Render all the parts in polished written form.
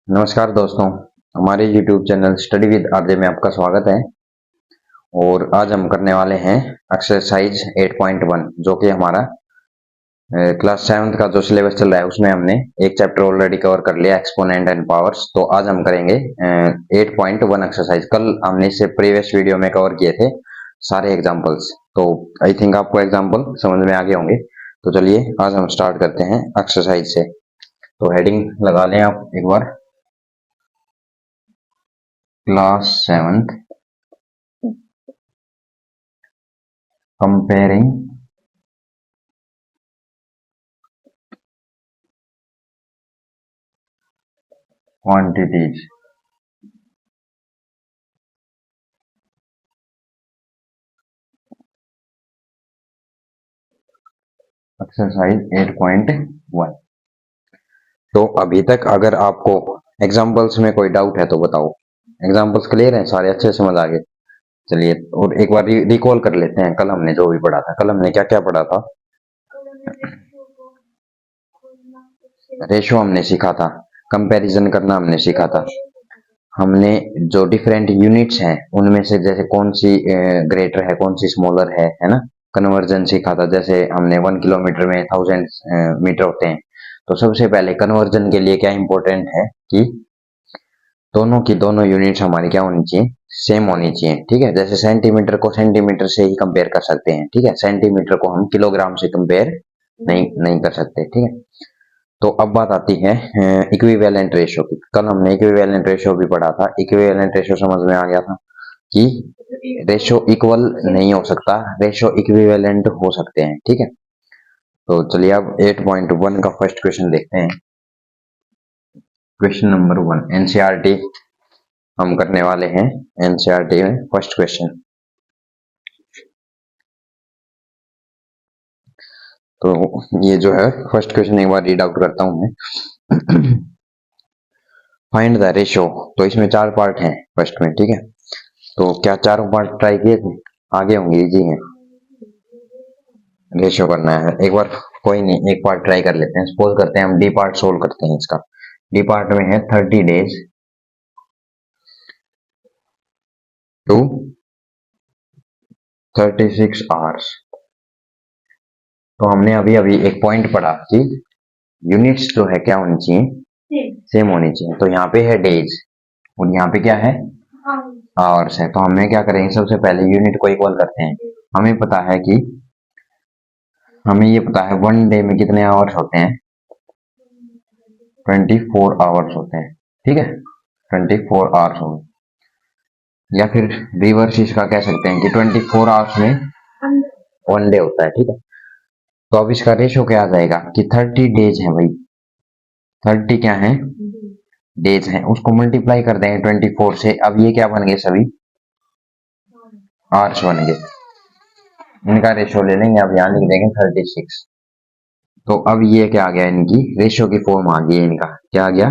नमस्कार दोस्तों, हमारे YouTube channel study with RJ में आपका स्वागत है। और आज हम करने वाले हैं एक्सरसाइज 8.1 जो कि हमारा क्लास 7th का जो सिलेबस चल रहा है उसमें हमने एक चैप्टर ऑलरेडी कवर कर लिया, एक्सपोनेंट एंड पावर्स। तो आज हम करेंगे 8.1 एक्सरसाइज। कल हमने इससे प्रीवियस वीडियो में कवर किए थे सारे एग्जाम्पल्स, तो आई थिंक आपको एग्जाम्पल समझ में आ गए होंगे। तो चलिए आज हम स्टार्ट करते हैं एक्सरसाइज से। तो हेडिंग लगा लें आप एक बार, class 7th comparing quantities। Exercise 8.1। तो अभी तक अगर आपको एग्जांपल्स में कोई डाउट है तो बताओ। एग्जांपल्स क्लियर हैं, सारे अच्छे से समझ आ गए। चलिए और एक बार रिकॉल कर लेते हैं कल हमने जो भी पढ़ा था। कल हमने क्या क्या पढ़ा था? रेशो हमने सीखा था, कंपैरिजन करना हमने सीखा था। हमने जो डिफरेंट यूनिट्स हैं उनमें से जैसे कौन सी ग्रेटर है कौन सी स्मॉलर है ना। कन्वर्जन सीखा था, जैसे हमने 1 किलोमीटर में 1000 मीटर होते हैं। तो सबसे पहले कन्वर्जन के लिए क्या इंपॉर्टेंट है कि दोनों की दोनों यूनिट्स हमारी क्या होनी चाहिए, सेम होनी चाहिए। ठीक है, जैसे सेंटीमीटर को सेंटीमीटर से ही कंपेयर कर सकते हैं। ठीक है, सेंटीमीटर को हम किलोग्राम से कंपेयर नहीं कर सकते। ठीक है, तो अब बात आती है इक्विवेलेंट रेशो की। कल हमने इक्विवेलेंट रेशो भी पढ़ा था। इक्विवेलेंट रेशो समझ में आ गया था कि रेशो इक्वल नहीं हो सकता, रेशो इक्विवेलेंट हो सकते हैं। ठीक है, तो चलिए अब 8.1 का फर्स्ट क्वेश्चन देखते हैं। क्वेश्चन नंबर 1 एनसीईआरटी हम करने वाले हैं। एनसीईआरटी में फर्स्ट क्वेश्चन, तो ये जो है फर्स्ट क्वेश्चन एक बार रीड आउट करता हूं मैं। Find the ratio. तो इसमें 4 पार्ट हैं फर्स्ट में। ठीक है, तो क्या चारों पार्ट ट्राई किए थे? आगे होंगे, इजी है। रेशो करना है एक बार, कोई नहीं, एक पार्ट ट्राई कर लेते हैं। सपोज करते हैं हम डी पार्ट सोल्व करते हैं इसका। डी पार्ट में है 30 डेज टू 36 आवर्स। तो हमने अभी अभी एक पॉइंट पढ़ा कि यूनिट्स जो है क्या होनी चाहिए, सेम होनी चाहिए। तो यहाँ पे है डेज और यहाँ पे क्या है, आवर्स है। तो हमें क्या करेंगे, सबसे पहले यूनिट को इक्वल करते हैं। हमें पता है कि हमें ये पता है 1 डे में कितने आवर्स होते हैं, 24 आवर्स होते हैं। ठीक है, 24 आवर्स हो गए, या फिर रिवर्स इसका कह सकते हैं कि 24 आवर्स में 1 डे होता है। ठीक है, तो अब इसका रेशो क्या आ जाएगा कि 30 डेज है भाई, 30 क्या है, डेज है। उसको मल्टीप्लाई कर देंगे 24 से। अब ये क्या बन गए, सभी आवर्स बन गए। इनका रेशो ले लेंगे, अब यहाँ लिख देंगे 36। तो अब ये क्या आ गया, इनकी रेशो की फॉर्म आ गई है। इनका क्या आ गया,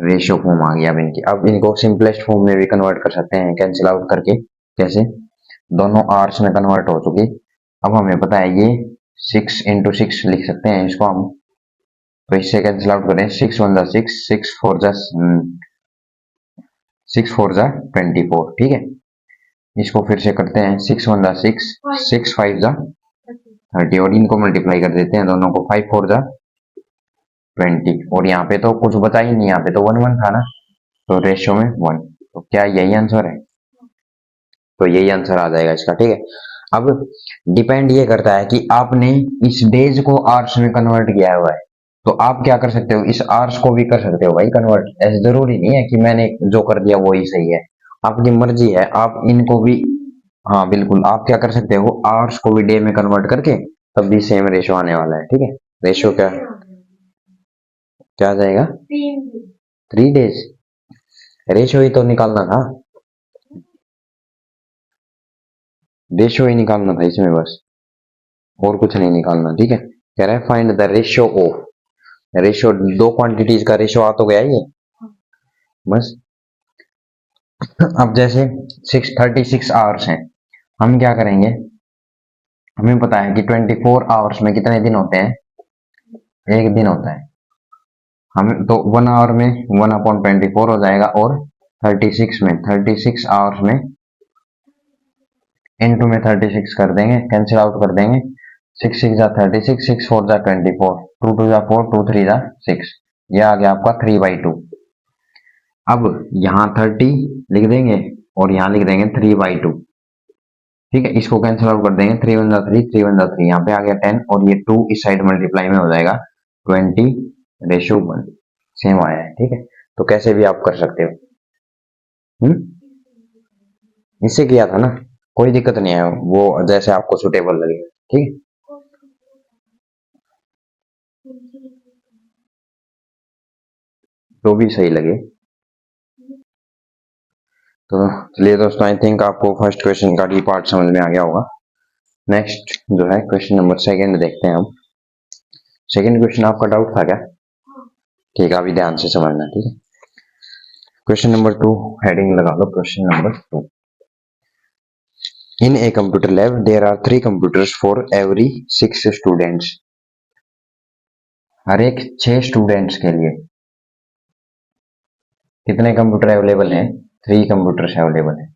रेशो फॉर्म आ गया अब इनकी। अब इनको सिंपलेस्ट फॉर्म में भी कन्वर्ट कर सकते हैं, कैंसिल आउट करके। कैसे, दोनों आवर्स में कन्वर्ट हो चुकी। अब हमें पता है ये 6 इंटू 6 लिख सकते हैं इसको हम। तो इससे कैंसिल आउट करें, 6 1 6, 6 4 24। ठीक है, इसको फिर से करते हैं, 6 1 6, 6 5 30, और इनको मल्टीप्लाई कर देते हैं दोनों को, 5 4 20। और यहाँ पे तो कुछ बचा ही नहीं, यहाँ पे तो 1 1 था ना, तो रेशियो में 1। तो क्या यही आंसर है? तो यही आंसर आ जाएगा इसका। ठीक है, अब डिपेंड ये करता है कि आपने इस डेज को आवर्स में कन्वर्ट किया हुआ है। तो आप क्या कर सकते हो, इस आवर्स को भी कर सकते हो भाई कन्वर्ट। ऐसे जरूरी नहीं है कि मैंने जो कर दिया वो ही सही है, आपकी मर्जी है। आप इनको भी, हाँ बिल्कुल, आप क्या कर सकते हो, आवर्स को भी डे में कन्वर्ट करके तब भी सेम रेशो आने वाला है। ठीक है, रेशो क्या क्या आ जाएगा, 3 डेज। रेशो ही तो निकालना था, रेशो ही निकालना था इसमें बस, और कुछ नहीं निकालना। ठीक है, कह रहा है find the ratio of. Ratio, दो क्वांटिटीज का रेशियो आ तो गया ये बस। अब जैसे 36 आवर्स हैं, हम क्या करेंगे, हमें पता है कि 24 आवर्स में कितने दिन होते हैं, एक दिन होता है। हमें तो 1 आवर में 1/24 हो जाएगा, और 36 आवर्स में इनटू में 36 कर देंगे, कैंसिल आउट कर देंगे। 6 6 जा 36, 6 4 जा 24, 2 2 जा 4, 2 3 जा 6। ये आ गया आपका 3/2। अब यहाँ 30 लिख देंगे और यहाँ लिख देंगे 3/2। ठीक है, इसको कैंसिल आउट कर देंगे। 3 1 जा 3, 3 1 जा 3, यहाँ पे आ गया 10, और ये 2 इस साइड मल्टीप्लाई में हो जाएगा 20/1। सेम आया है। ठीक है, तो कैसे भी आप कर सकते हो। इससे किया था ना, कोई दिक्कत नहीं है, वो जैसे आपको सुटेबल लगे। ठीक है, तो भी सही लगे। तो चलिए दोस्तों, आई थिंक आपको फर्स्ट क्वेश्चन का डी पार्ट समझ में आ गया होगा। नेक्स्ट जो है क्वेश्चन नंबर सेकंड देखते हैं हम। सेकंड क्वेश्चन आपका डाउट था क्या? ठीक है, अभी ध्यान से समझना। ठीक है, क्वेश्चन नंबर 2 हेडिंग लगा लो, question number 2। In a computer lab there are 3 computers for every 6 students. हर एक 6 स्टूडेंट्स के लिए कितने कंप्यूटर अवेलेबल हैं? 3 कंप्यूटर्स अवेलेबल हैं।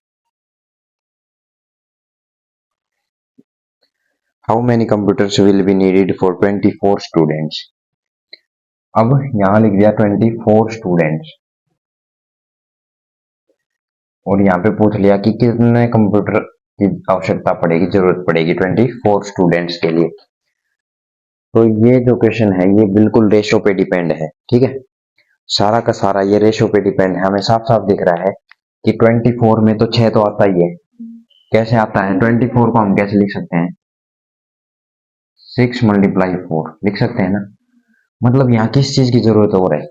How many computers will be needed for 24 students. अब यहां लिख दिया 24 स्टूडेंट्स, और यहाँ पे पूछ लिया कि कितने कंप्यूटर की आवश्यकता पड़ेगी, जरूरत पड़ेगी 24 स्टूडेंट्स के लिए। तो ये जो क्वेश्चन है ये बिल्कुल रेशो पे डिपेंड है। ठीक है, सारा का सारा ये रेशो पे डिपेंड है। हमें साफ साफ दिख रहा है कि 24 में तो 6 तो आता ही है। कैसे आता है? 24 को हम कैसे लिख सकते हैं? 6 × 4 लिख सकते हैं ना। मतलब यहाँ किस चीज की जरूरत हो रही है?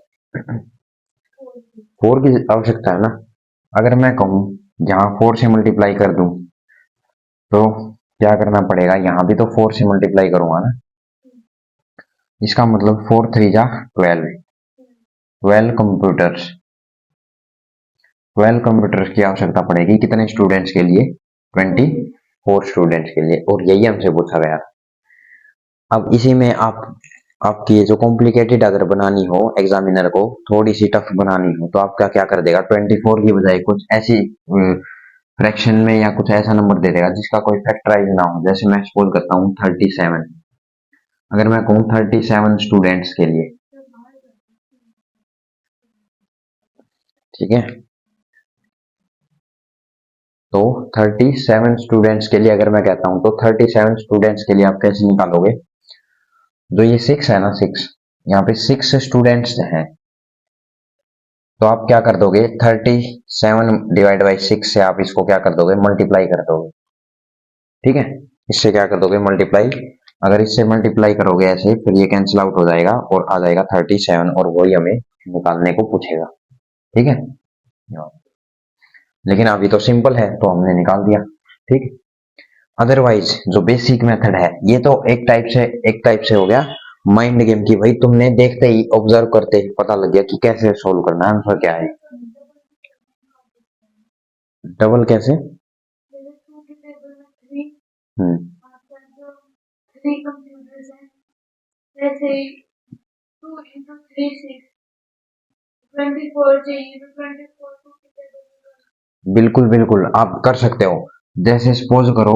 4 की आवश्यकता है ना। अगर मैं कहूं यहाँ 4 से मल्टीप्लाई कर दूं तो क्या करना पड़ेगा? यहाँ भी तो 4 से मल्टीप्लाई करूंगा ना। इसका मतलब 4 3 जा 12 कंप्यूटर्स, 12 कंप्यूटर्स की आवश्यकता पड़ेगी। कितने स्टूडेंट्स के लिए? 24 स्टूडेंट्स के लिए, और यही हमसे पूछा गया। अब इसी में आपकी ये जो कॉम्प्लिकेटेड अगर बनानी हो, एग्जामिनर को थोड़ी सी टफ बनानी हो, तो आपका क्या कर देगा? 24 की बजाय कुछ ऐसी फ्रैक्शन में या कुछ ऐसा नंबर दे देगा जिसका कोई फैक्टराइज ना हो। जैसे मैं सपोज करता हूँ 37। अगर मैं कहूँ 37 स्टूडेंट्स के लिए, ठीक है, तो 37 स्टूडेंट्स के लिए अगर मैं कहता हूं तो 37 स्टूडेंट्स के लिए आप कैसे निकालोगे? जो ये 6 है ना, 6, यहाँ पे 6 स्टूडेंट्स हैं, तो आप क्या कर दोगे? 37 डिवाइड बाई 6 से आप इसको क्या कर दोगे? मल्टीप्लाई कर दोगे। ठीक है, इससे क्या कर दोगे? मल्टीप्लाई। अगर इससे मल्टीप्लाई करोगे ऐसे, फिर ये कैंसिल आउट हो जाएगा और आ जाएगा 37, और वही हमें निकालने को पूछेगा। ठीक है, लेकिन अभी तो सिंपल है तो हमने निकाल दिया। ठीक, अदरवाइज जो बेसिक मेथड है ये तो एक टाइप से हो गया माइंड गेम की। भाई तुमने देखते ही, ऑब्जर्व करते ही पता लग गया कि कैसे सोल्व करना है, आंसर क्या है। डबल कैसे? बिल्कुल बिल्कुल आप कर सकते हो। जैसे सपोज करो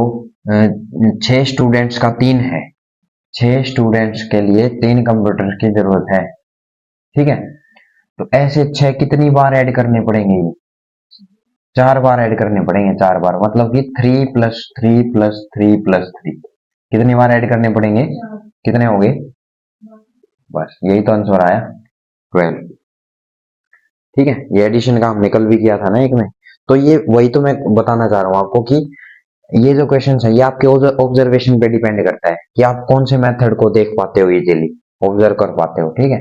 6 स्टूडेंट्स का 3 है, 6 स्टूडेंट्स के लिए 3 कंप्यूटर की जरूरत है। ठीक है, तो ऐसे 6 कितनी बार ऐड करने पड़ेंगे? 4 बार ऐड करने पड़ेंगे, 4 बार, मतलब कि 3 + 3 + 3 + 3। कितनी बार ऐड करने पड़ेंगे? कितने हो गए? बस यही तो आंसर आया, 12। ठीक है, ये एडिशन का हमने कल भी किया था ना एक में। तो ये वही तो मैं बताना चाह रहा हूँ आपको कि ये जो क्वेश्चन है ये आपके ऑब्जर्वेशन पे डिपेंड करता है कि आप कौन से मेथड को देख पाते हो, इजीली ऑब्जर्व कर पाते हो। ठीक है,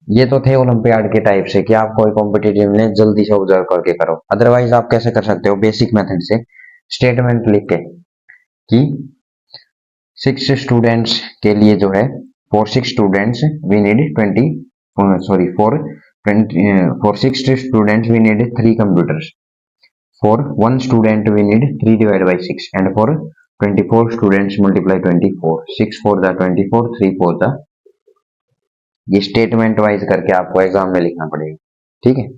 ये तो थे ओलंपियाड के टाइप से कि आप कोई कॉम्पिटिटिव में जल्दी से ऑब्जर्व करके करो। अदरवाइज आप कैसे कर सकते हो? बेसिक मेथड से स्टेटमेंट लिख के कि 6 स्टूडेंट्स के लिए जो है, for 6 students we need 6 students we need 3 computers, for 1 student we need 3 divided by 6, and for 24 students multiply 24, 6 4 the 24, 3 4 the ये स्टेटमेंट वाइज करके आपको एग्जाम में लिखना पड़ेगा, ठीक है।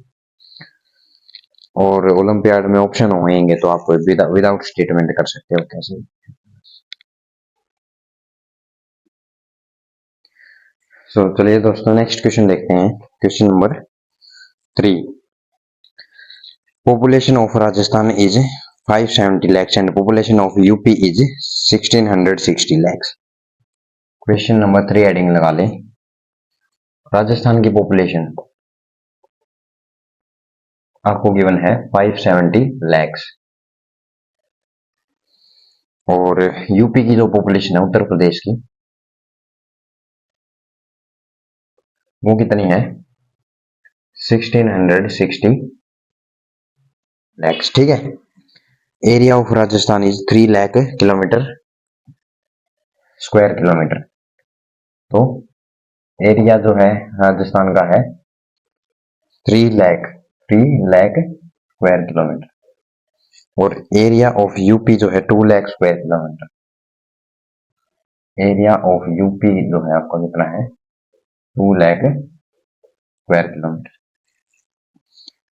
और ओलंपियाड में ऑप्शन होंगे तो आप विदाउट स्टेटमेंट कर सकते हो कैसे। सो चलिए दोस्तों नेक्स्ट क्वेश्चन देखते हैं। Question number 3। Population of Rajasthan is 570 lakhs and population of UP is 1660 lakhs. Question number 3 heading लगा लें। राजस्थान की पॉपुलेशन आपको गिवन है 570 lakhs और यूपी की जो पॉपुलेशन है उत्तर प्रदेश की वो कितनी है 1660 lakhs, ठीक है। Area of Rajasthan is 3 lakh kilometre square kilometre. तो एरिया जो है राजस्थान का है 3 लाख स्क्वायर किलोमीटर और एरिया ऑफ यूपी जो है 2 lakh square kilometre. Area of UP जो है आपको कितना है 2 lakh square kilometre.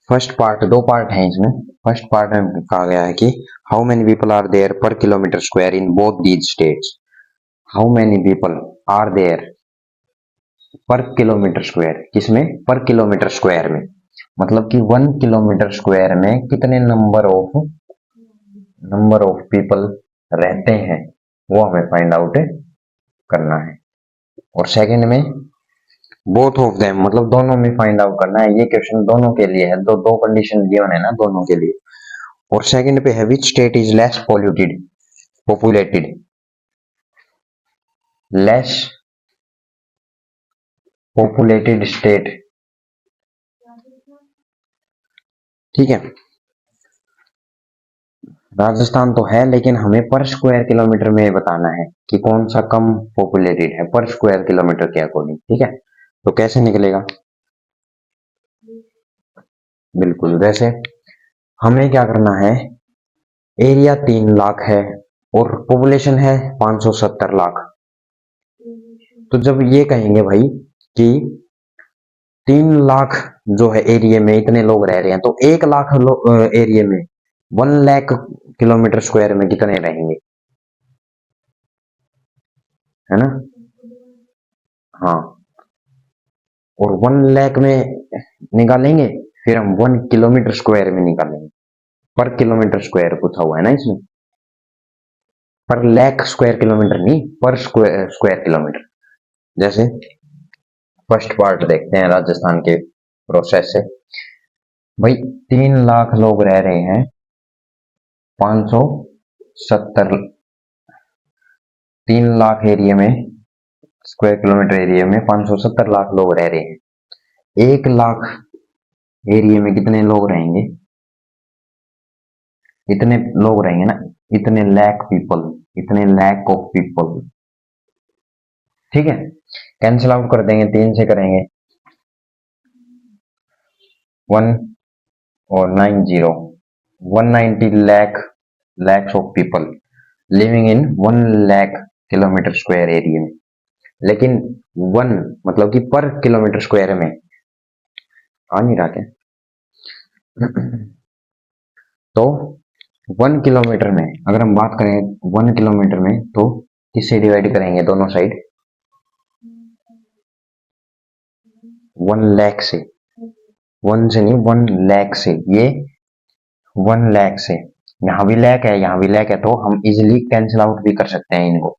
First part, दो पार्ट है इसमें। फर्स्ट पार्ट में कहा गया है कि how many people are there per kilometre square in both these states. How many people are there per kilometre square, किसमें पर किलोमीटर स्क्वायर में, मतलब कि 1 किलोमीटर स्क्वायर में कितने नंबर ऑफ पीपल रहते हैं वो हमें फाइंड आउट करना है। और सेकंड में बोथ ऑफ देम, मतलब दोनों में फाइंड आउट करना है। ये क्वेश्चन दोनों के लिए है, दो कंडीशन गिवन है ना दोनों के लिए। और सेकंड पे है which state is less populated, less populated state, ठीक है। राजस्थान तो है लेकिन हमें पर स्क्वायर किलोमीटर में बताना है कि कौन सा कम पॉपुलेटेड है पर स्क्वायर किलोमीटर के अकॉर्डिंग, ठीक है। तो कैसे निकलेगा, बिल्कुल वैसे हमें क्या करना है, एरिया 3 लाख है और पॉपुलेशन है 570 लाख। तो जब ये कहेंगे भाई कि 3 लाख जो है एरिया में इतने लोग रह रहे हैं तो 1 लाख एरिया में 1 लाख किलोमीटर स्क्वायर में कितने रहेंगे, है ना। हाँ, और 1 लाख में निकालेंगे फिर हम 1 किलोमीटर स्क्वायर में निकालेंगे। पर किलोमीटर स्क्वायर पूछा हुआ है ना इसमें, पर लाख स्क्वायर किलोमीटर नहीं, पर स्क्वायर किलोमीटर। जैसे फर्स्ट पार्ट देखते हैं राजस्थान के प्रोसेस से। भाई 3 लाख लोग रह रहे हैं 570, 3 लाख एरिया में स्क्वायर किलोमीटर एरिया में 570 लाख लोग रह रहे हैं। 1 लाख एरिया में कितने लोग रहेंगे, इतने लोग रहेंगे ना, इतने लाख पीपल, इतने लाख ऑफ पीपल, ठीक है। कैंसिल आउट कर देंगे, 3 से करेंगे 1 और 90 190 lakhs of people living in 1 lakh kilometre square area में। लेकिन 1 मतलब कि पर किलोमीटर स्क्वायर में आ नहीं रहा क्या तो 1 किलोमीटर में अगर हम बात करें 1 किलोमीटर में तो किससे डिवाइड करेंगे दोनों साइड, 1 लाख से, 1 से नहीं 1 लाख से, ये 1 लाख से, यहाँ भी लाख है यहाँ भी लाख है तो हम इजिली कैंसिल आउट भी कर सकते हैं इनको,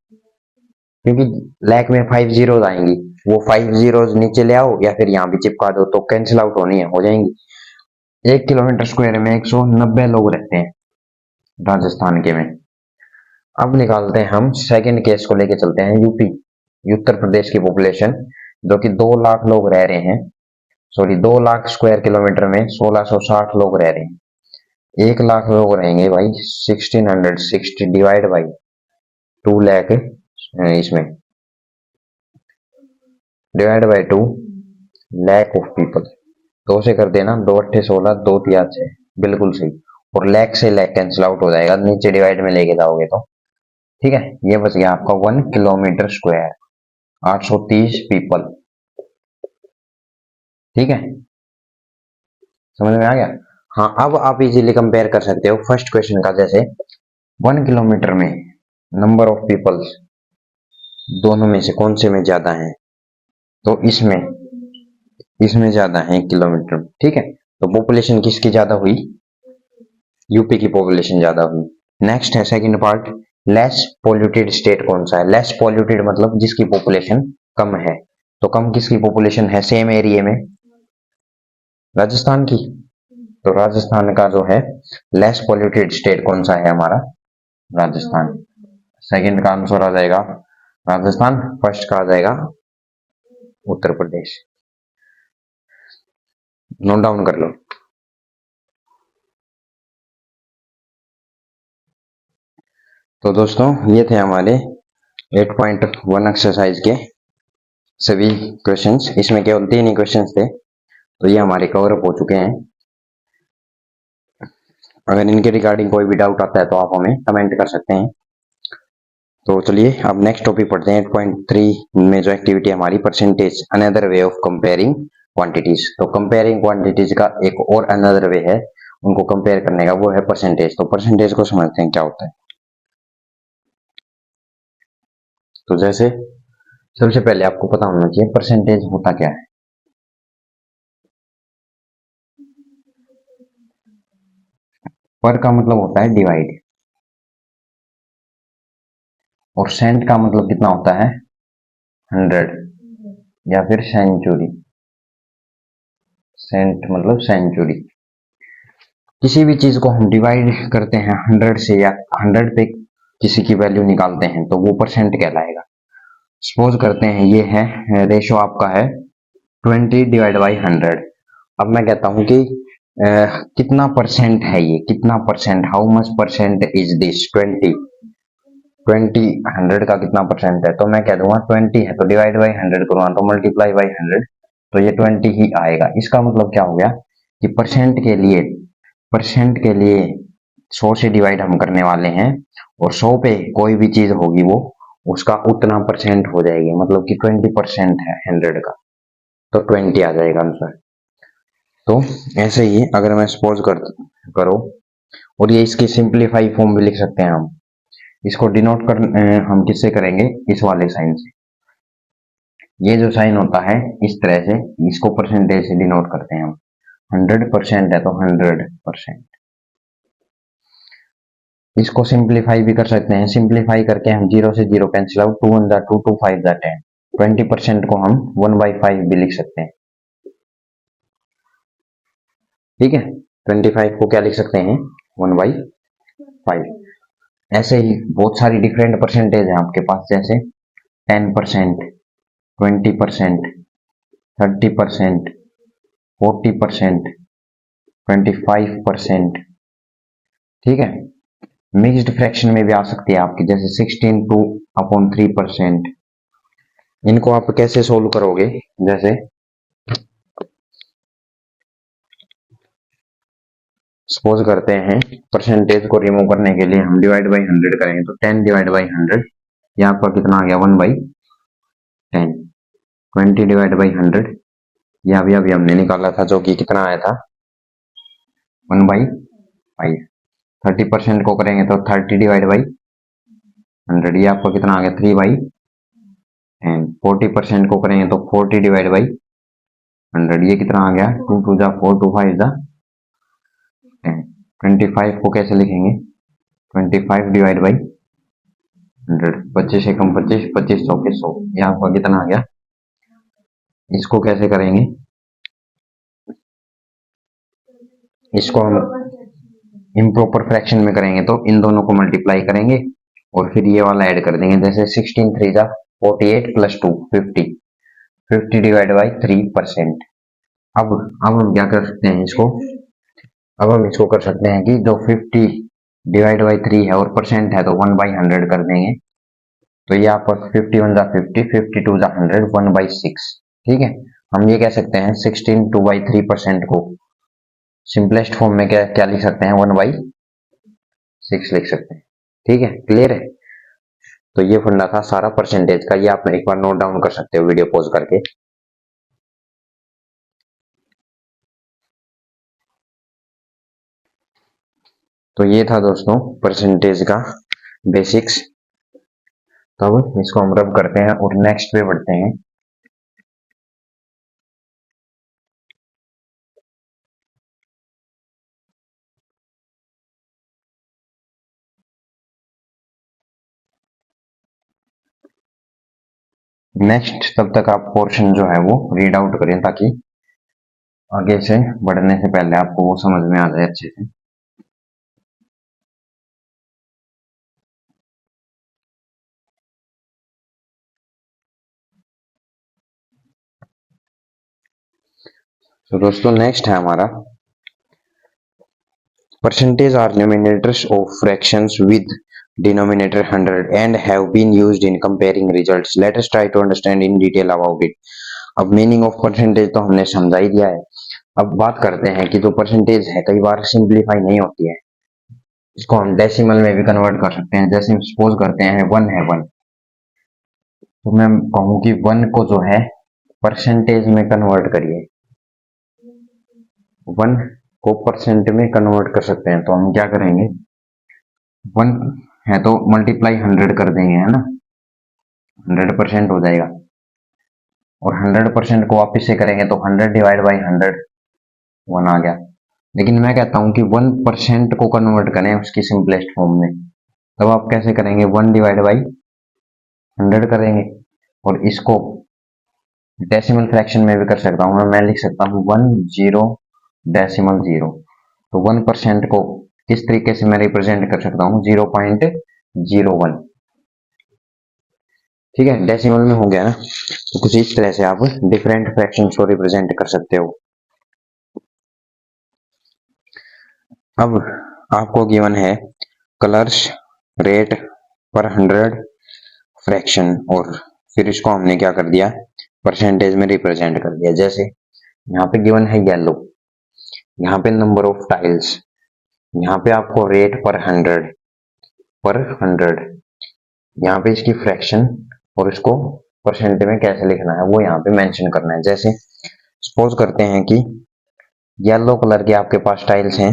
क्योंकि लाख में 5 जीरोज आएंगी, वो 5 जीरोज नीचे ले आओ या फिर यहाँ भी चिपका दो तो कैंसिल आउट होनी है, हो जाएंगी। 1 किलोमीटर स्क्वायर में 190 लोग रहते हैं राजस्थान के में। अब निकालते हैं हम सेकंड केस को लेके चलते हैं यूपी, उत्तर प्रदेश की पॉपुलेशन जो कि 2 लाख लोग रह रहे हैं, सॉरी 2 लाख स्क्वायर किलोमीटर में 1660 लोग रह रहे हैं। 1 लाख लोग रहेंगे भाई 1660 डिवाइड बाई 2 लाख, इसमें divide by 2 lakh of people, 2 से कर देना, 2 अट्ठे 16, 2 तिया 6, बिल्कुल सही। और लाख से लाख कैंसिल आउट हो जाएगा नीचे डिवाइड में लेके जाओगे तो, ठीक है। ये बच गया आपका 1 किलोमीटर स्क्वायर 830 पीपल, ठीक है, समझ में आ गया। हाँ, अब आप इजीली कंपेयर कर सकते हो फर्स्ट क्वेश्चन का, जैसे 1 किलोमीटर में नंबर ऑफ पीपल्स दोनों में से कौन से में ज्यादा है, तो इसमें इसमें ज्यादा है 1 किलोमीटर में, ठीक है। तो पॉपुलेशन किसकी ज्यादा हुई, यूपी की पॉपुलेशन ज्यादा हुई। नेक्स्ट है second part, less polluted state कौन सा है। लेस पॉल्यूटेड मतलब जिसकी पॉपुलेशन कम है, तो कम किसकी पॉपुलेशन है सेम एरिया में, राजस्थान की। तो राजस्थान का जो है लेस पॉल्यूटेड स्टेट कौन सा है हमारा, राजस्थान। सेकंड का आंसर आ जाएगा राजस्थान, फर्स्ट का आ जाएगा उत्तर प्रदेश। नोट डाउन कर लो। तो दोस्तों ये थे हमारे 8.1 एक्सरसाइज के सभी क्वेश्चंस। इसमें केवल 3 ही क्वेश्चंस थे, तो ये हमारे कवर अप हो चुके हैं। अगर इनके रिगार्डिंग कोई भी डाउट आता है तो आप हमें कमेंट कर सकते हैं। तो चलिए अब नेक्स्ट टॉपिक पढ़ते हैं। 8.3 में जो एक्टिविटी हमारी percentage another way of comparing quantities. तो कंपेयरिंग क्वांटिटीज का एक और अनदर वे है उनको कंपेयर करने का, वो है परसेंटेज। तो परसेंटेज को समझते हैं क्या होता है। तो जैसे सबसे पहले आपको पता होना चाहिए परसेंटेज होता क्या है। पर का मतलब होता है डिवाइड, और सेंट का मतलब कितना होता है 100, या फिर सेंचुरी। सेंट मतलब सेंचुरी। किसी भी चीज को हम डिवाइड करते हैं 100 से, या 100 पे किसी की वैल्यू निकालते हैं, तो वो परसेंट कहलाएगा। सपोज करते हैं ये है रेशो आपका है 20 डिवाइड बाई 100। अब मैं कहता हूं कि कितना परसेंट है ये, कितना percent, how much percent is this 20। 100 का कितना परसेंट है, तो मैं कह दूंगा 20 है, तो डिवाइड बाई 100 करूंगा तो मल्टीप्लाई बाई 100, तो ये 20 ही आएगा। इसका मतलब क्या हो गया कि परसेंट के लिए 100 से डिवाइड हम करने वाले हैं, और 100 पे कोई भी चीज होगी वो उसका उतना परसेंट हो जाएगी, मतलब कि 20% है 100 का, तो 20 आ जाएगा आंसर। तो ऐसे ही अगर मैं सपोज करो, और ये इसकी सिंप्लीफाई फॉर्म भी लिख सकते हैं हम। इसको डिनोट कर हम किससे करेंगे, इस वाले साइन से। ये जो साइन होता है इस तरह से, इसको परसेंटेज से डिनोट करते हैं हम। 100% है तो 100%। इसको सिंप्लीफाई भी कर सकते हैं। सिंप्लीफाई करके हम 0 से 0 कैंसिल आउट, 2 1 2 2 5 10। 20% को हम 1/5 भी लिख सकते हैं, ठीक है। 25 को क्या लिख सकते हैं 1/5। ऐसे ही बहुत सारी डिफरेंट परसेंटेज है आपके पास, जैसे 10%, 20%, 30%, 40%, 25%, ठीक है। मिक्स्ड फ्रैक्शन में भी आ सकती है आपकी, जैसे 16/3%। इनको आप कैसे सोल्व करोगे, जैसे सपोज करते हैं परसेंटेज को रिमूव करने के लिए हम डिवाइड बाई 100 करेंगे, तो 10 डिवाइड बाई 100, ये आपका कितना आ गया 1/10। 20 डिवाइड बाई 100, ये अभी हमने निकाला था, जो कि कितना आया था 1/5। 30% को करेंगे तो 30 डिवाइड बाई 100, ये आपका कितना आ गया 3/10। 40% को करेंगे तो 40 डिवाइड बाई 100, ये कितना आ गया 2 2 जा 4 2 5 जा 10। 25 को कैसे लिखेंगे 25 डिवाइड बाई 100, 25 एकम 25, 25 चौके 100, ये आपका कितना आ गया। इसको कैसे करेंगे, इसको हम इम्प्रॉपर फ्रैक्शन में करेंगे तो इन दोनों को मल्टीप्लाई करेंगे और फिर ये वाला ऐड कर देंगे, जैसे 16 3 जा 48 प्लस 2 50, 50 डिवाइड बाई 3%। अब हम क्या कर सकते हैं इसको, अब हम इसको कर सकते हैं कि जो 50 डिवाइड बाई 3 है और परसेंट है तो 1/100 कर देंगे, तो ये आपका 51 जा 50, 52 जा 100, 1/6, ठीक है। हम ये कह सकते हैं 16 2/3% को सिंपलेस्ट फॉर्म में क्या क्या लिख सकते हैं 1/6 लिख सकते हैं, ठीक है। क्लियर है। तो ये फंडा था सारा परसेंटेज का, ये आप एक बार नोट डाउन कर सकते हो वीडियो पॉज करके। तो ये था दोस्तों परसेंटेज का बेसिक्स। तब इसको हम रब करते हैं और नेक्स्ट पे बढ़ते हैं। नेक्स्ट तब तक आप पोर्शन जो है वो रीड आउट करें ताकि आगे से बढ़ने से पहले आपको वो समझ में आ जाए अच्छे से। तो दोस्तों नेक्स्ट है हमारा percentage are numerators of fractions with denominator 100 and have been used in comparing results. Let us try to understand in detail about it. अब मीनिंग ऑफ परसेंटेज तो हमने समझा ही दिया है। अब बात करते हैं कि जो परसेंटेज है कई बार सिंप्लीफाई नहीं होती है, इसको हम डेसिमल में भी कन्वर्ट कर सकते हैं। जैसे सपोज करते हैं 1 है 1, तो मैं कहूँ कि 1 को जो है परसेंटेज में कन्वर्ट करिए, 1 को परसेंट में कन्वर्ट कर सकते हैं। तो हम क्या करेंगे, 1 है तो मल्टीप्लाई 100 कर देंगे, है ना, 100% हो जाएगा। और 100% को वापिस से करेंगे तो 100 डिवाइड बाई 100 1 आ गया। लेकिन मैं कहता हूं कि 1% को कन्वर्ट करें उसकी सिंपलेस्ट फॉर्म में, तब आप कैसे करेंगे, 1 डिवाइड बाई 100 करेंगे। और इसको डेसिमल फ्रैक्शन में भी कर सकता हूं मैं लिख सकता हूं 10.0। तो 1% को किस तरीके से मैं रिप्रेजेंट कर सकता हूं, 0.01। ठीक है, डेसिमल में हो गया ना। तो कुछ इस तरह से आप डिफरेंट फ्रैक्शंस को रिप्रेजेंट कर सकते हो। अब आपको गिवन है कलर्स रेट पर 100 फ्रैक्शन, और फिर इसको हमने क्या कर दिया, परसेंटेज में रिप्रेजेंट कर दिया। जैसे यहाँ पे गिवन है येलो, यहाँ पे नंबर ऑफ टाइल्स, यहाँ पे आपको रेट पर 100, यहाँ पे इसकी फ्रैक्शन और इसको परसेंट में कैसे लिखना है वो यहाँ पे मेंशन करना है। जैसे सपोज करते हैं कि येलो कलर के आपके पास टाइल्स हैं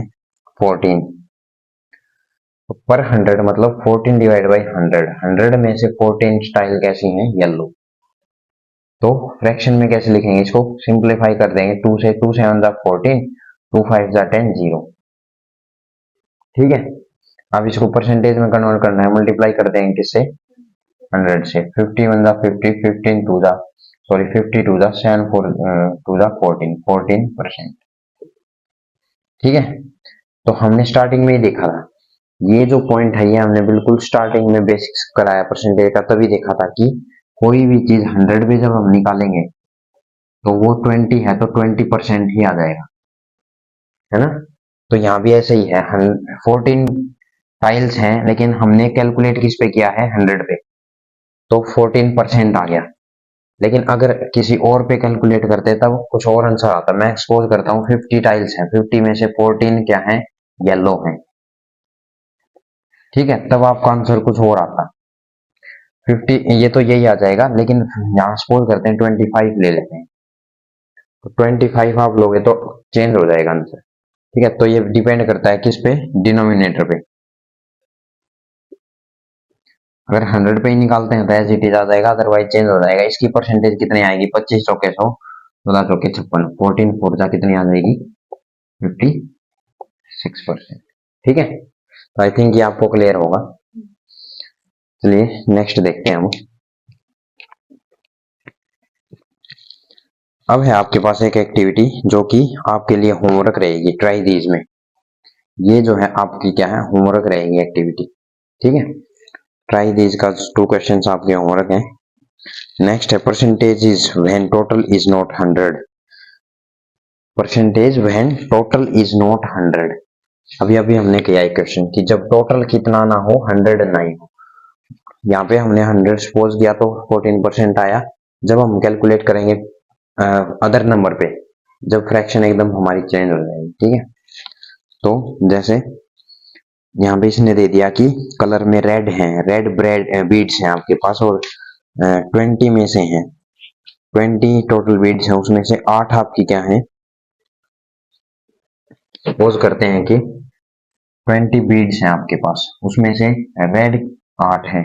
14, तो पर 100 मतलब 14 डिवाइड बाई 100 में से 14 टाइल कैसी हैं, येलो। तो फ्रैक्शन में कैसे लिखेंगे, इसको सिंप्लीफाई कर देंगे, 2 से 2 7 जा 14, 2 5 जा 10 0। ठीक है, अब इसको परसेंटेज में कन्वर्ट करना है, मल्टीप्लाई कर देंगे किससे, 100 से। 51 जा 50, 15 2 जा सॉरी 52 जा 7 4 2 जा 14%। ठीक है, तो हमने स्टार्टिंग में ही देखा था, ये जो पॉइंट है ये हमने बिल्कुल स्टार्टिंग में बेसिक्स कराया परसेंटेज का, तभी देखा था कि कोई भी चीज 100 पे जब हम निकालेंगे तो वो 20 है तो 20% ही आ जाएगा, है ना। तो यहाँ भी ऐसे ही है, 14 टाइल्स हैं लेकिन हमने कैलकुलेट किस पे किया है, 100 पे, तो 14% आ गया। लेकिन अगर किसी और पे कैलकुलेट करते तब कुछ और आंसर आता। मैं एक्सपोज करता हूँ 50 टाइल्स हैं, 50 में से 14 क्या है, येलो है। ठीक है, तब आपका आंसर कुछ और आता, 50 ये तो यही आ जाएगा। लेकिन यहाँ सपोज करते हैं 25 ले लेते हैं, तो 25 आप लोगे तो चेंज हो जाएगा आंसर। ठीक है, तो ये डिपेंड करता है किस पे, डिनोमिनेटर पे। अगर 100 पे ही निकालते हैं तो एज इट इज आ जाएगा, अदरवाइज चेंज हो जाएगा। इसकी परसेंटेज कितनी आएगी, 25 चौके 100, 14 चौके 56, 14 4 जा कितनी आ जाएगी, 56%। ठीक है, तो आई थिंक ये आपको क्लियर होगा। चलिए नेक्स्ट देखते हैं हम। अब है आपके पास एक एक्टिविटी जो कि आपके लिए होमवर्क रहेगी, ट्राई दीज में। ये जो है आपकी क्या है, होमवर्क रहेगी एक्टिविटी। ठीक है, ट्राई दीज का 2 क्वेश्चंस आपके होमवर्क हैं। नेक्स्ट है percentage is when total is not 100। Percentage when total is not 100। अभी अभी हमने किया एक क्वेश्चन कि जब टोटल कितना ना हो, 100 ना ही हो। यहाँ पे हमने 100 सपोज किया तो 14% आया। जब हम कैलकुलेट करेंगे अदर नंबर पे, जब फ्रैक्शन एकदम हमारी चेंज हो जाएगी। ठीक है, तो जैसे यहाँ पे इसने दे दिया कि कलर में रेड है, रेड ब्रेड बीड्स हैं आपके पास, और 20 में से हैं, 20 टोटल बीड्स हैं, उसमें से 8 आपकी क्या है, सपोज करते हैं कि 20 बीड्स हैं आपके पास, उसमें से रेड 8 है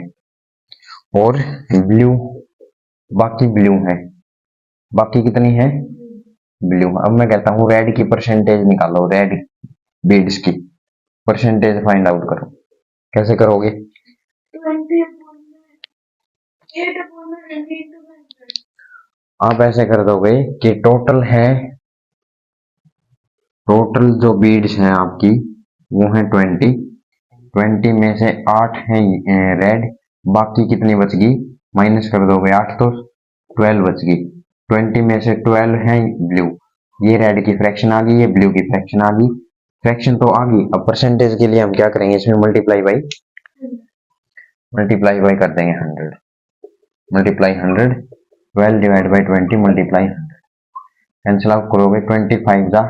और ब्लू, बाकी ब्लू है, बाकी कितनी है ब्लू। अब मैं कहता हूँ रेड की परसेंटेज निकालो, रेड बीड्स की परसेंटेज फाइंड आउट करो। कैसे करोगे? 20 आप ऐसे कर दोगे कि टोटल है, टोटल जो बीड्स हैं आपकी वो है 20 में से 8 है रेड, बाकी कितनी बच गई माइनस कर दोगे 8 तो 12 बच गई। 20 में से 12 है ब्लू, ये रेड की फ्रैक्शन आ गई, ये ब्लू की फ्रैक्शन आ गई, फ्रैक्शन तो आ गई। अब परसेंटेज के लिए हम क्या करेंगे, इसमें मल्टीप्लाई बाई कर देंगे 100, multiply 100, 12 divide by 20 multiply 100, cancel out करोगे 25 जा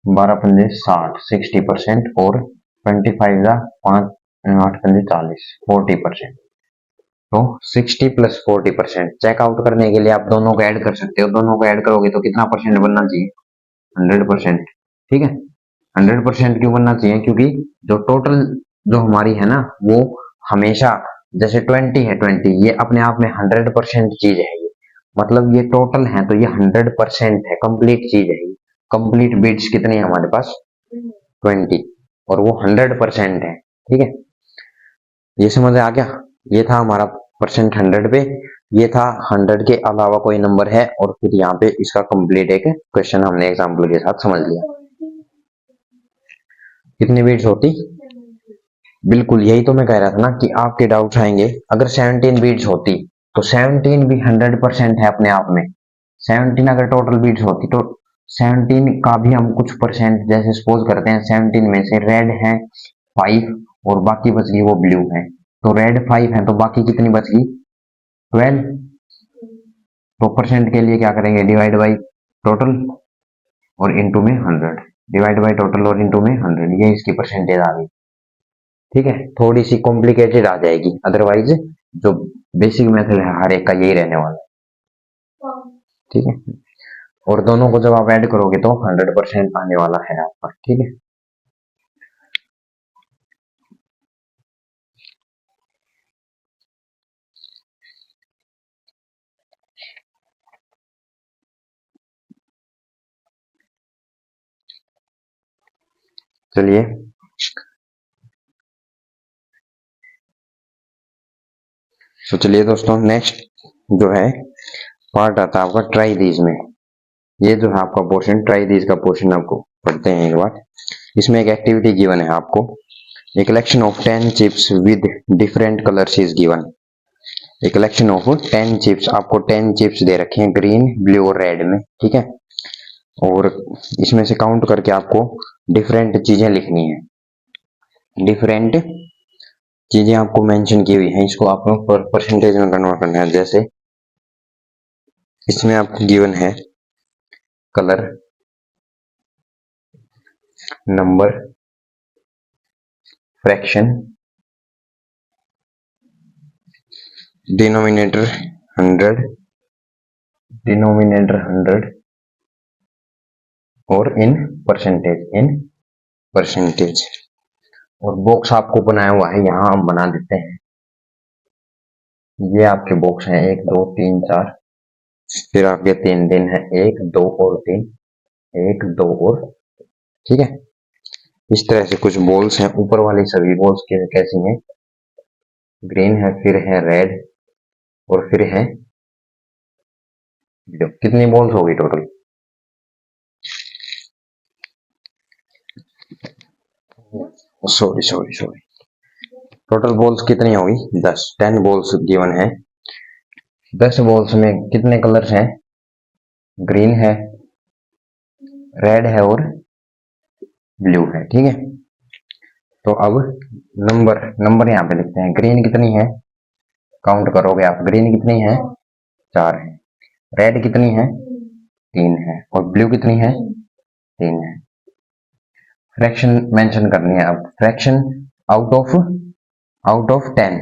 12 पंजे 60, 60% और 25 जा 5 8 पंजे 40, 40%। तो 60 प्लस 40%। चेकआउट करने के लिए आप दोनों को ऐड कर सकते हो, दोनों को ऐड करोगे तो कितना परसेंट बनना चाहिए 100%। ठीक है, 100% क्यों बनना चाहिए, क्योंकि जो टोटल जो हमारी है ना वो हमेशा, जैसे 20 है 20 ये अपने आप में 100% चीज है, ये मतलब ये टोटल है तो ये 100% है, कंप्लीट चीज है। कंप्लीट बिट्स कितनी है हमारे पास 20 और वो 100% है। ठीक है, ये समझ आ गया। ये था हमारा परसेंट 100 पे, ये था 100 के अलावा कोई नंबर है, और फिर यहाँ पे इसका कंप्लीट एक क्वेश्चन हमने एग्जाम्पल के साथ समझ लिया। कितनी बीट्स होती, बिल्कुल यही तो मैं कह रहा था ना कि आपके डाउट्स आएंगे। अगर 17 बीट्स होती तो 17 भी 100% है अपने आप में। 17 अगर टोटल बीट्स होती तो 17 का भी हम कुछ परसेंट, जैसे सपोज करते हैं 17 में से रेड है 5 और बाकी बच गई वो ब्लू है, तो रेड 5 है तो बाकी कितनी बच गई 12। तो परसेंट के लिए क्या करेंगे, डिवाइड बाई टोटल और इनटू में 100, डिवाइड बाई टोटल और इनटू में 100, ये इसकी परसेंटेज आ गई। ठीक है, थोड़ी सी कॉम्प्लिकेटेड आ जाएगी, अदरवाइज जो बेसिक मेथड है हर एक का यही रहने वाला। ठीक है, और दोनों को जब आप ऐड करोगे तो 100% आने वाला है आपका। ठीक है, चलिए तो चलिए दोस्तों, नेक्स्ट जो है पार्ट आता है आपका ट्राई दीज में। ये जो है आपका पोर्शन, ट्राई दीज का पोर्शन आपको पढ़ते हैं एक बार। इसमें एक एक्टिविटी गिवन है आपको, a collection of 10 chips with different colours is given. A collection of 10 chips, आपको 10 चिप्स दे रखे हैं ग्रीन ब्लू और रेड में। ठीक है, और इसमें से काउंट करके आपको डिफरेंट चीजें लिखनी है, डिफरेंट चीजें आपको मेंशन की हुई हैं, इसको आपको परसेंटेज में कन्वर्ट करना है। जैसे इसमें आपको गिवन है colour, number, fraction, denominator 100, denominator 100 और इन परसेंटेज। और बॉक्स आपको बनाया हुआ है, यहां हम बना देते हैं। ये आपके बॉक्स हैं 1 2 3 4, फिर आपके 3 दिन है 1 2 और 3, 1 2 और। ठीक है, इस तरह से कुछ बॉल्स हैं। ऊपर वाली सभी बॉल्स कैसी हैं, ग्रीन है, फिर है रेड और फिर है ब्लू। कितनी बॉल्स होगी टोटल, सॉरी टोटल बॉल्स कितनी होगी 10, 10 बॉल्स गिवन है। 10 बॉल्स में कितने कलर्स हैं, ग्रीन है, रेड है और ब्लू है। ठीक है, तो अब नंबर यहाँ पे लिखते हैं। ग्रीन कितनी है, काउंट करोगे आप, ग्रीन कितनी है 4 है, रेड कितनी है 3 है और ब्लू कितनी है 3 है। फ्रैक्शन मेंशन करनी है। अब फ्रैक्शन आउट ऑफ 10।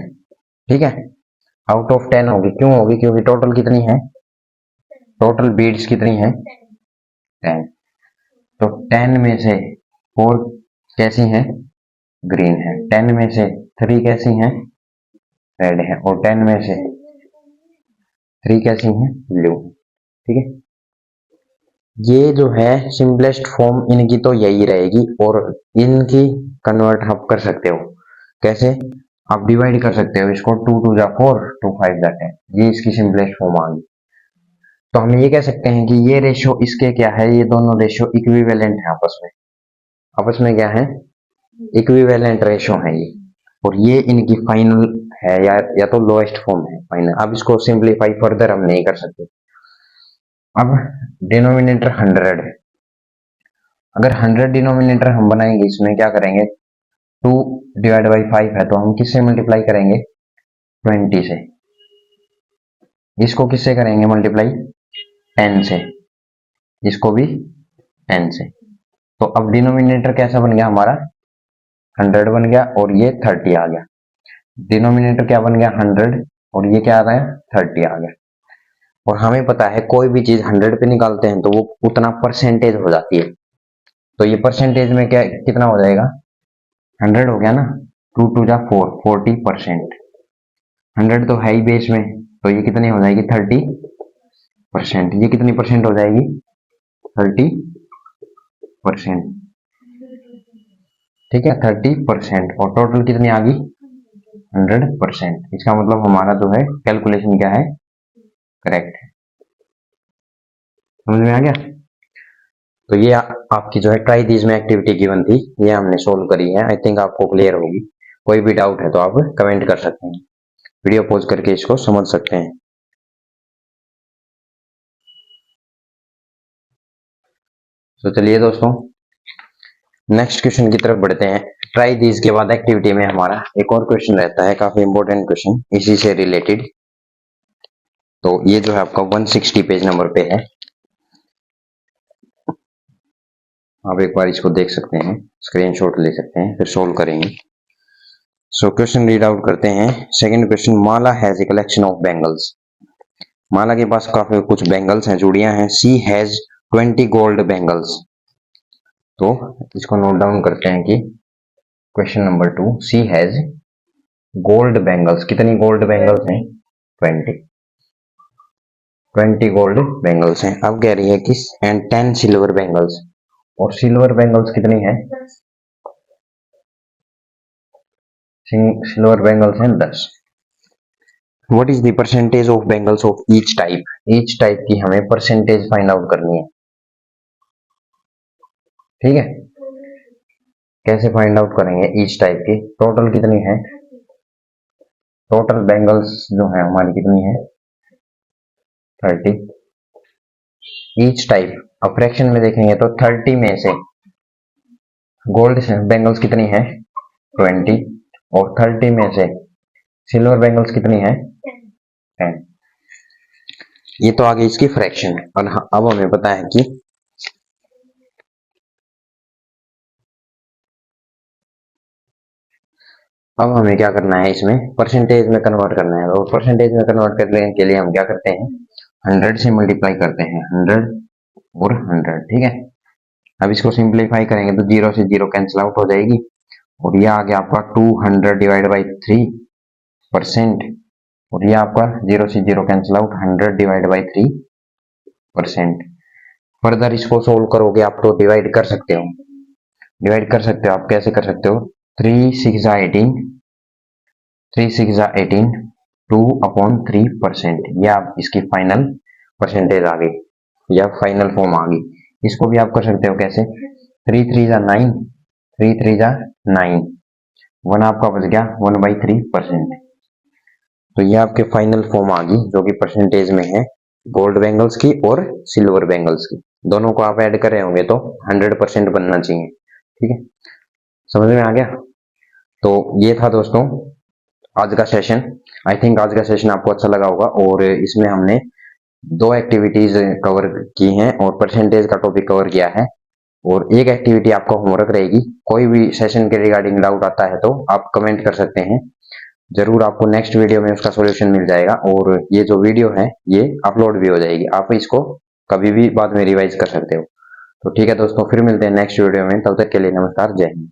ठीक है, आउट ऑफ 10 होगी, क्यों होगी, क्योंकि टोटल कितनी है, टोटल बीड्स कितनी है 10, तो 10 में से 4 कैसी हैं ग्रीन है, 10 में से 3 कैसी हैं, रेड है, और 10 में से 3 कैसी हैं, ब्लू। ठीक है, ये जो है सिंपलेस्ट फॉर्म इनकी तो यही रहेगी, और इनकी कन्वर्ट आप कर सकते हो कैसे, आप डिवाइड कर सकते हो इसको, 2 2 जा 4, 2 5 जा 10, ये इसकी सिंपलेस्ट फॉर्म आ गई। तो हम ये कह सकते हैं कि ये रेशियो इसके क्या है, ये दोनों रेशियो इक्विवेलेंट है आपस में क्या है, इक्विवेलेंट रेशियो है ये, और ये इनकी फाइनल है, या तो लोएस्ट फॉर्म है फाइनल। अब इसको सिंप्लीफाई फर्दर हम नहीं कर सकते। अब डिनोमिनेटर 100 है, अगर 100 डिनोमिनेटर हम बनाएंगे, इसमें क्या करेंगे, 2 डिवाइड बाई 5 है, तो हम किससे मल्टीप्लाई करेंगे, 20 से। इसको किससे करेंगे मल्टीप्लाई, 10 से, इसको भी 10 से। तो अब डिनोमिनेटर कैसा बन गया हमारा, 100 बन गया, और ये 30 आ गया। डिनोमिनेटर क्या बन गया, 100, और ये क्या आ गया, 30 आ गया। और हमें पता है कोई भी चीज 100 पे निकालते हैं तो वो उतना परसेंटेज हो जाती है। तो ये परसेंटेज में क्या कितना हो जाएगा, 100 हो गया ना, 2 2 जा 4, 40%। 100 तो है ही बेस में, तो ये कितनी हो जाएगी, 30%। ये कितनी परसेंट हो जाएगी, 30%। ठीक है, 30%, और टोटल कितनी आ गई, 100%। इसका मतलब हमारा जो है कैलकुलेशन क्या है, करेक्ट है। समझ में आ गया। तो ये आपकी जो है ट्राई दीज में एक्टिविटी गिवन थी, ये हमने सोल्व करी है। आई थिंक आपको क्लियर होगी। कोई भी डाउट है तो आप कमेंट कर सकते हैं, वीडियो पॉज करके इसको समझ सकते हैं। तो चलिए दोस्तों नेक्स्ट क्वेश्चन की तरफ बढ़ते हैं। ट्राई दीज के बाद एक्टिविटी में हमारा एक और क्वेश्चन रहता है, काफी इंपॉर्टेंट क्वेश्चन इसी से रिलेटेड। तो ये जो है आपका 160 पेज नंबर पे है, आप एक बार इसको देख सकते हैं, स्क्रीनशॉट ले सकते हैं, फिर सोल्व करेंगे। सो क्वेश्चन रीड आउट करते हैं। Second question, Mala has a collection of bangles. Mala के पास काफी कुछ बैंगल्स हैं, चूड़ियां हैं। She has 20 gold bangles. तो इसको नोट डाउन करते हैं कि question number 2, she has gold bangles, कितनी गोल्ड बैंगल्स हैं, 20 गोल्ड बैंगल्स हैं। अब कह रही है कि एंड 10 सिल्वर बैंगल्स, और सिल्वर बैंगल्स कितनी है, सिल्वर बैंगल्स हैं 10। What is the percentage of bangles of each type, each type की हमें परसेंटेज फाइंड आउट करनी है। ठीक है, कैसे फाइंड आउट करेंगे, ईच टाइप की टोटल कितनी है, टोटल बैंगल्स जो है हमारी कितनी है, 30। ईच टाइप, अब फ्रैक्शन में देखेंगे तो 30 में से गोल्ड बैंगल्स कितनी है, 20, और 30 में से सिल्वर बैंगल्स कितनी है, 10। ये तो आगे इसकी फ्रैक्शन है। और अब हमें पता है कि अब हमें क्या करना है, इसमें परसेंटेज में कन्वर्ट करना है। और परसेंटेज में कन्वर्ट करने के लिए हम क्या करते हैं, 100 से मल्टीप्लाई करते हैं, 100 और 100। ठीक है, अब इसको सिंप्लीफाई करेंगे तो 0 से 0 कैंसिल आउट हो जाएगी, और ये आ गया आपका 200 डिवाइड बाई 3%, और ये आपका 0 से 0 cancel out, 100 divide by 3%। Further इसको सोल्व करोगे आप तो डिवाइड कर सकते हो, डिवाइड कर सकते हो आप, कैसे कर सकते हो, 3 6 18, 3 6 18, 2/3%। ये आप इसकी फाइनल परसेंटेज आ गई, या फाइनल फॉर्म आ गई। इसको भी आप कर सकते हो कैसे, 3 3 9, 3 3 9, 1 आपका बच गया 1/3%। तो ये आपके फाइनल फॉर्म आ गई, जो कि परसेंटेज में है गोल्ड बैंगल्स की और सिल्वर बैंगल्स की। दोनों को आप ऐड कर रहे होंगे तो 100% बनना चाहिए। ठीक है, समझ में आ गया। तो ये था दोस्तों आज का सेशन। आई थिंक आज का सेशन आपको अच्छा लगा होगा, और इसमें हमने 2 एक्टिविटीज कवर की हैं और परसेंटेज का टॉपिक कवर किया है, और एक एक्टिविटी आपका होमवर्क रहेगी। कोई भी सेशन के रिगार्डिंग डाउट आता है तो आप कमेंट कर सकते हैं, जरूर आपको नेक्स्ट वीडियो में उसका सॉल्यूशन मिल जाएगा। और ये जो वीडियो है ये अपलोड भी हो जाएगी, आप इसको कभी भी बाद में रिवाइज कर सकते हो। तो ठीक है दोस्तों, फिर मिलते हैं नेक्स्ट वीडियो में, तब तक के लिए नमस्कार, जय हिंद।